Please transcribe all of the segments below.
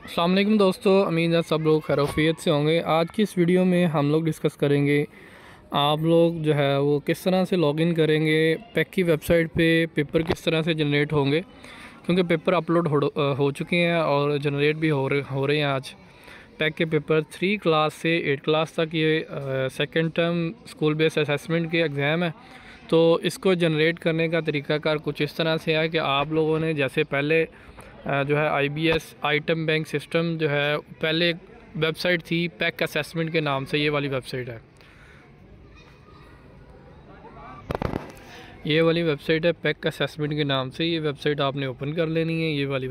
अस्सलाम वालेकुम दोस्तों, उम्मीद है सब लोग खैरियत से होंगे। आज की इस वीडियो में हम लोग डिस्कस करेंगे आप लोग जो है वो किस तरह से लॉगिन करेंगे पैक की वेबसाइट पे, पेपर किस तरह से जनरेट होंगे, क्योंकि पेपर अपलोड हो चुके हैं और जनरेट भी हो रहे हैं। आज पैक के पेपर 3 क्लास से 8 क्लास तक ये second term school based assessment के एग्ज़ाम है। तो इसको जनरेट करने का तरीकाकार कुछ इस तरह से है कि आप लोगों ने जैसे पहले जो है IBS आइटम बैंक सिस्टम जो है, पहले एक वेबसाइट थी पैक असेसमेंट के नाम से, ये वाली वेबसाइट है। ये वाली वेबसाइट है पैक असेसमेंट के नाम से। ये वेबसाइट आपने ओपन कर लेनी है। ये वाली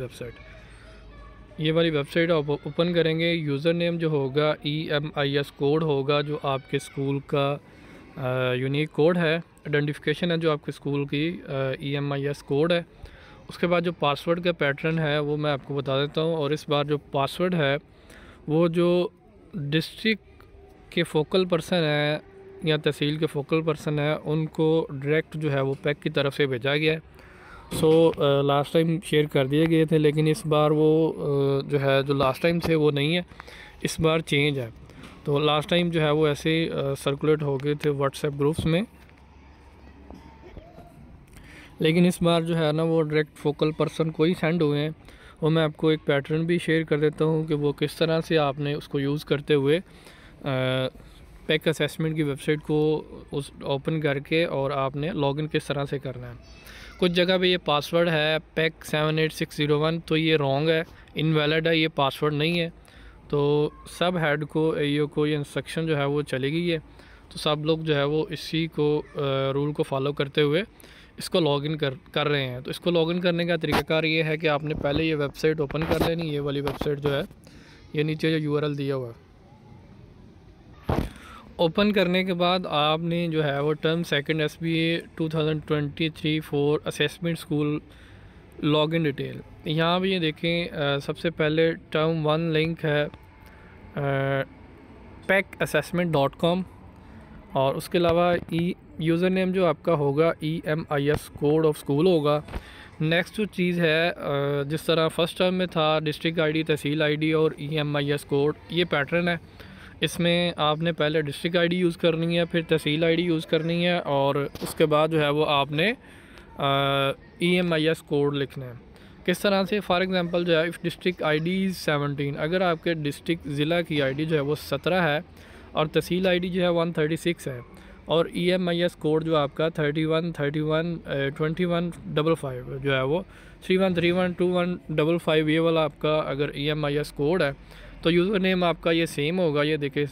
वेबसाइट आप ओपन करेंगे। यूज़र नेम जो होगा EMIS कोड होगा, जो आपके स्कूल का यूनिक कोड है, आइडेंटिफिकेशन है जो आपके स्कूल की EMIS कोड है। उसके बाद जो पासवर्ड का पैटर्न है वो मैं आपको बता देता हूँ। और इस बार जो पासवर्ड है वो जो डिस्ट्रिक्ट के फोकल पर्सन है या तहसील के फोकल पर्सन है उनको डायरेक्ट जो है वो पैक की तरफ से भेजा गया है। लास्ट टाइम शेयर कर दिए गए थे, लेकिन इस बार वो जो है जो लास्ट टाइम थे वो नहीं है, इस बार चेंज है। तो लास्ट टाइम जो है वो ऐसे सर्कुलेट हो गए थे व्हाट्सएप ग्रुप्स में, लेकिन इस बार जो है ना वो डायरेक्ट फोकल पर्सन को ही सेंड हुए हैं। वो मैं आपको एक पैटर्न भी शेयर कर देता हूँ कि वो किस तरह से आपने उसको यूज़ करते हुए पैक असेसमेंट की वेबसाइट को उस ओपन करके और आपने लॉगिन किस तरह से करना है। कुछ जगह पे ये पासवर्ड है पैक 78601, तो ये रॉन्ग है, इनवैलिड है, ये पासवर्ड नहीं है। तो सब हेड को AEO को ये इंस्ट्रक्शन जो है वो चलेगी है। तो सब लोग जो है वो इसी को रूल को फॉलो करते हुए इसको लॉगिन कर रहे हैं। तो इसको लॉगिन करने का तरीकाकार ये है कि आपने पहले ये वेबसाइट ओपन कर लेनी। ये वाली वेबसाइट जो है, ये नीचे जो URL दिया हुआ है, ओपन करने के बाद आपने जो है वो term second SBA 2023-4 assessment school login detail, यहाँ भी ये देखें। सबसे पहले टर्म 1 लिंक है packAssessment.com, और उसके अलावा यूज़र नेम जो आपका होगा EMIS कोड ऑफ स्कूल होगा। नेक्स्ट जो चीज़ है, जिस तरह फर्स्ट टर्म में था डिस्ट्रिक्ट ID, तहसील ID और EMIS कोड, ये पैटर्न है। इसमें आपने पहले डिस्ट्रिक्ट ID यूज़ करनी है, फिर तहसील ID यूज़ करनी है, और उसके बाद जो है वो आपने EMIS कोड लिखना है। किस तरह से, फॉर एग्ज़ाम्पल जो है इफ़ डिस्ट्रिक्ट ID इज़ 17, अगर आपके डिस्ट्रिक्ट ज़िला की ID जो है वो 17 है और तहसील ID जो है 136 है, और EMIS कोड जो आपका 21 जो है वो 31312155, ये वाला आपका अगर EMIS कोड है तो यूज़र नेम आपका ये सेम होगा। ये देखिए,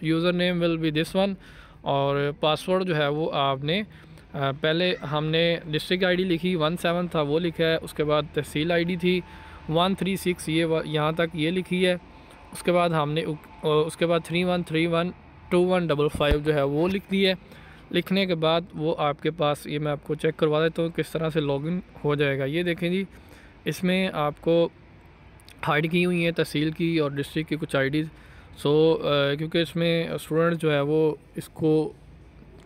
user name will be this one, और पासवर्ड जो है वो आपने पहले हमने डिस्ट्रिक्ट ID लिखी 17 था वो लिखा है, उसके बाद तहसील ID थी 136, ये यहाँ तक ये लिखी है। उसके बाद हमने उसके बाद 31312155 जो है वो लिख दी है। लिखने के बाद वो आपके पास, ये मैं आपको चेक करवा देता हूँ किस तरह से लॉगिन हो जाएगा। ये देखें जी, इसमें आपको हाइड की हुई है तहसील की और डिस्ट्रिक्ट की कुछ IDs। क्योंकि इसमें स्टूडेंट जो है वो इसको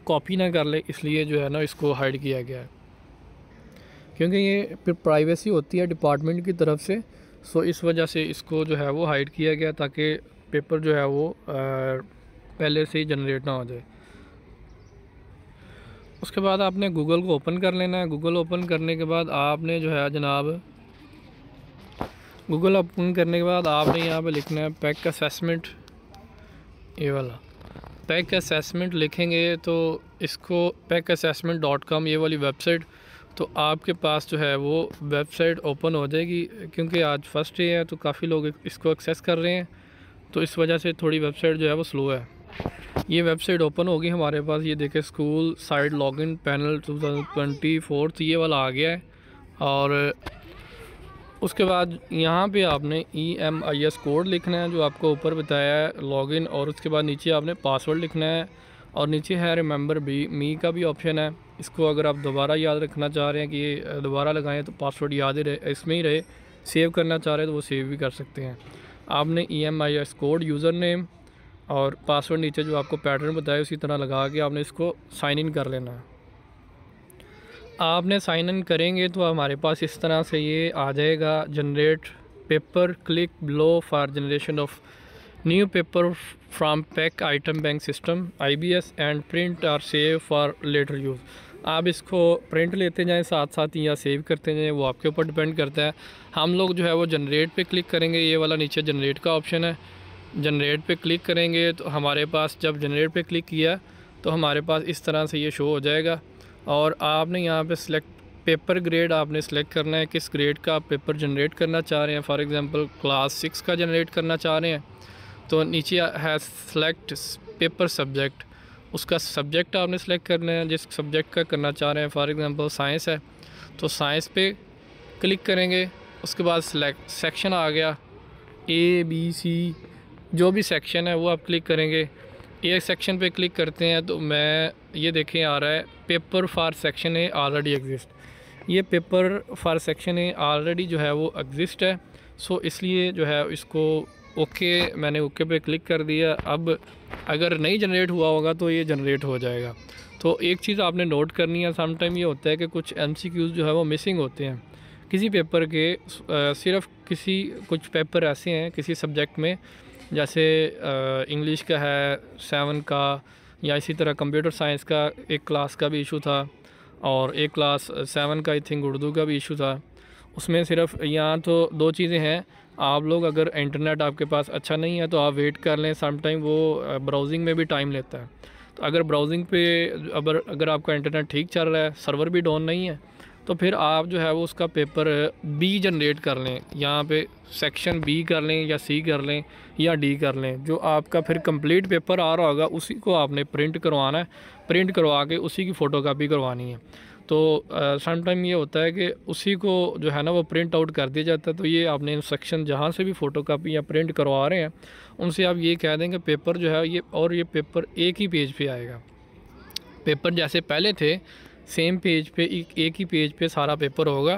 कॉपी ना कर ले, इसलिए जो है ना इसको हाइड किया गया है, क्योंकि ये फिर प्राइवेसी होती है डिपार्टमेंट की तरफ से। इस वजह से इसको जो है वो हाइड किया गया ताकि पेपर जो है वो पहले से ही जनरेट ना हो जाए। उसके बाद आपने गूगल को ओपन कर लेना है। गूगल ओपन करने के बाद आपने जो है जनाब, गूगल ओपन करने के बाद आपने यहाँ पे लिखना है पैक असेसमेंट, ये वाला पैक असेसमेंट लिखेंगे तो इसको packAssessment.com, ये वाली वेबसाइट, तो आपके पास जो है वो वेबसाइट ओपन हो जाएगी। क्योंकि आज फर्स्ट डे है तो काफ़ी लोग इसको एक्सेस कर रहे हैं, तो इस वजह से थोड़ी वेबसाइट जो है वो स्लो है। ये वेबसाइट ओपन होगी हमारे पास। ये देखें, स्कूल साइड लॉगिन पैनल 2024 ये वाला आ गया है। और उसके बाद यहाँ पे आपने EMIS कोड लिखना है जो आपको ऊपर बताया है, लॉगिन, और उसके बाद नीचे आपने पासवर्ड लिखना है, और नीचे है रिमेंबर मी का भी ऑप्शन है। इसको अगर आप दोबारा याद रखना चाह रहे हैं कि ये दोबारा लगाएं तो पासवर्ड याद ही रहे, इसमें ही रहे, सेव करना चाह रहे हैं तो वो सेव भी कर सकते हैं। आपने EMIS कोड, यूज़र नेम और पासवर्ड नीचे जो आपको पैटर्न बताया उसी तरह लगा के आपने इसको साइन इन कर लेना है। आपने साइन इन करेंगे तो हमारे पास इस तरह से ये आ जाएगा generate paper click below for generation of new paper from pack item bank system IBS and print और सेव फॉर लेटर यूज़। आप इसको प्रिंट लेते जाएं साथ साथ या सेव करते जाएं, वो आपके ऊपर डिपेंड करता है। हम लोग जो है वो जनरेट पे क्लिक करेंगे, ये वाला नीचे जनरेट का ऑप्शन है, जनरेट पे क्लिक करेंगे तो हमारे पास जब जनरेट पे क्लिक किया तो हमारे पास इस तरह से ये शो हो जाएगा। और आपने यहाँ पे सिलेक्ट पेपर ग्रेड आपने सेलेक्ट करना है, किस ग्रेड का आप पेपर जनरेट करना चाह रहे हैं। फॉर एग्ज़ाम्पल क्लास 6 का जनरेट करना चाह रहे हैं तो नीचे है सेलेक्ट पेपर सब्जेक्ट, उसका सब्जेक्ट आपने सेलेक्ट करना है जिस सब्जेक्ट का करना चाह रहे हैं। फॉर एग्ज़ाम्पल साइंस है तो साइंस पे क्लिक करेंगे, उसके बाद सेलेक्ट सेक्शन आ गया ABC, जो भी सेक्शन है वो आप क्लिक करेंगे। एक सेक्शन पे क्लिक करते हैं तो मैं ये देखें आ रहा है paper for section A already exist, ये paper for section A already जो है वो एग्जिस्ट है। सो इसलिए जो है इसको ओके मैंने ओके पे क्लिक कर दिया। अब अगर नहीं जनरेट हुआ होगा तो ये जनरेट हो जाएगा। तो एक चीज़ आपने नोट करनी है, सम टाइम ये होता है कि कुछ MCQs जो है वो मिसिंग होते हैं किसी पेपर के। सिर्फ कुछ पेपर ऐसे हैं किसी सब्जेक्ट में, जैसे इंग्लिश का है 7 का, या इसी तरह कंप्यूटर साइंस का एक क्लास का भी इशू था और एक क्लास 7 का आई थिंक उर्दू का भी इशू था। उसमें सिर्फ यहाँ तो 2 चीज़ें हैं, आप लोग अगर इंटरनेट आपके पास अच्छा नहीं है तो आप वेट कर लें, सम टाइम वो ब्राउजिंग में भी टाइम लेता है। तो अगर ब्राउजिंग पे अगर आपका इंटरनेट ठीक चल रहा है, सर्वर भी डाउन नहीं है, तो फिर आप जो है वो उसका पेपर B जनरेट कर लें, यहाँ पे सेक्शन B कर लें या C कर लें या D कर लें। जो आपका फिर कंप्लीट पेपर आ रहा होगा उसी को आपने प्रिंट करवाना है, प्रिंट करवा के उसी की फ़ोटोकॉपी करवानी है। तो सम टाइम ये होता है कि उसी को जो है ना वो प्रिंट आउट कर दिया जाता है। तो ये आपने इंस्ट्रक्शन जहाँ से भी फ़ोटोकॉपी या प्रिंट करवा रहे हैं उनसे आप ये कह देंगे पेपर जो है ये, और ये पेपर एक ही पेज पे आएगा। पेपर जैसे पहले थे सेम पेज पे एक ही पेज पे सारा पेपर होगा।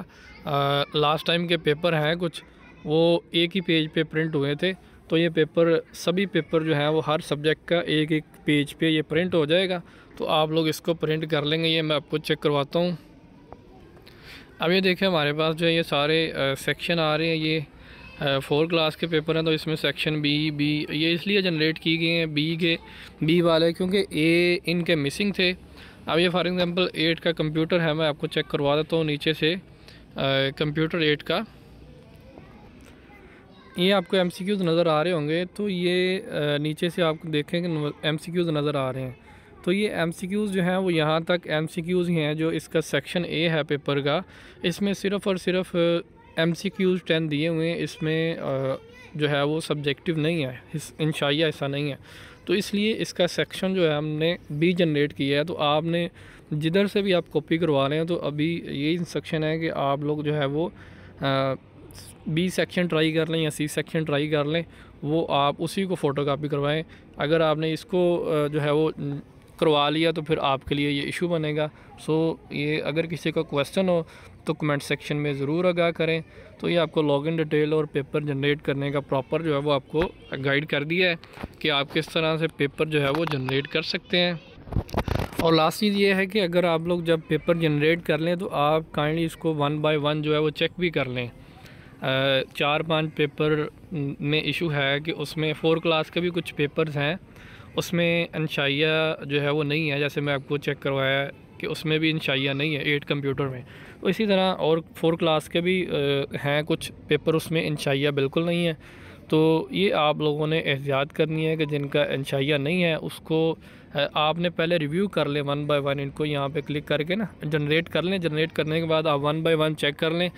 लास्ट टाइम के पेपर हैं कुछ वो एक ही पेज पे प्रिंट हुए थे, तो ये पेपर सभी पेपर जो हैं वो हर सब्जेक्ट का एक एक पेज पे ये प्रिंट हो जाएगा। तो आप लोग इसको प्रिंट कर लेंगे। ये मैं आपको चेक करवाता हूँ। अब ये देखें हमारे पास जो है ये सारे सेक्शन आ रहे हैं। ये 4 क्लास के पेपर हैं तो इसमें सेक्शन B ये इसलिए जनरेट की गए हैं B वाले क्योंकि A इनके मिसिंग थे। अब ये फॉर एग्ज़ाम्पल 8 का कंप्यूटर है, मैं आपको चेक करवा देता हूँ नीचे से। कंप्यूटर 8 का ये आपको MCQs नज़र आ रहे होंगे, तो ये नीचे से आप देखेंगे MCQs नज़र आ रहे हैं। तो ये MCQs जो हैं वो यहाँ तक MCQs ही हैं। जो इसका सेक्शन A है पेपर का, इसमें सिर्फ़ और सिर्फ MCQs 10 दिए हुए हैं। इसमें जो है वो सब्जेक्टिव नहीं है, इंशाइया ऐसा नहीं है। तो इसलिए इसका सेक्शन जो है हमने B जनरेट किया है। तो आपने जिधर से भी आप कॉपी करवा रहे हैं तो अभी यही इंस्ट्रक्शन है कि आप लोग जो है वो B सेक्शन ट्राई कर लें या C सेक्शन ट्राई कर लें, वो आप उसी को फ़ोटोकॉपी करवाएं। अगर आपने इसको जो है वो करवा लिया तो फिर आपके लिए ये इशू बनेगा। सो ये अगर किसी का क्वेश्चन हो तो कमेंट सेक्शन में ज़रूर आगाह करें। तो ये आपको लॉगिन डिटेल और पेपर जनरेट करने का प्रॉपर जो है वो आपको गाइड कर दिया है कि आप किस तरह से पेपर जो है वो जनरेट कर सकते हैं। और लास्ट चीज़ ये है कि अगर आप लोग जब पेपर जनरेट कर लें तो आप काइंडली इसको 1 बाय 1 जो है वो चेक भी कर लें। 4-5 पेपर में इशू है कि उसमें 4 क्लास के भी कुछ पेपर्स हैं, उसमें इंशाइया जो है वो नहीं है। जैसे मैं आपको चेक करवाया कि उसमें भी इंशाइया नहीं है 8 कंप्यूटर में। तो इसी तरह और 4 क्लास के भी हैं कुछ पेपर, उसमें इंशाइया बिल्कुल नहीं है। तो ये आप लोगों ने एहतियात करनी है कि जिनका इंशाइया नहीं है उसको आपने पहले रिव्यू कर लें 1 बाय 1। इनको यहाँ पे क्लिक करके ना जनरेट कर लें। जनरेट करने के बाद आप 1 बाय 1 चेक कर लें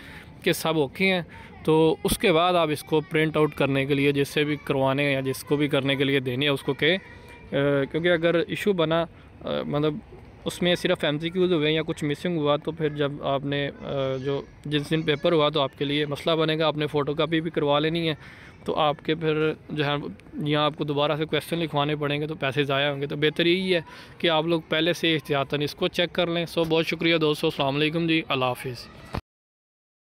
कि सब ओके हैं। तो उसके बाद आप इसको प्रिंट आउट करने के लिए जिससे भी करवाने या जिसको भी करने के लिए देने उसको कहें, क्योंकि अगर इशू बना मतलब उसमें सिर्फ MCQs हुए या कुछ मिसिंग हुआ तो फिर जब आपने जो जिस दिन पेपर हुआ तो आपके लिए मसला बनेगा। आपने फ़ोटोकॉपी भी करवा लेनी है तो आपके फिर जो है यहाँ आपको दोबारा से क्वेश्चन लिखवाने पड़ेंगे तो पैसे ज़ाया होंगे। तो बेहतर यही है कि आप लोग पहले से एहतियातन इसको चेक कर लें। सो बहुत शुक्रिया दोस्तों, अस्सलाम वालेकुम जी, अल्लाह हाफिज़।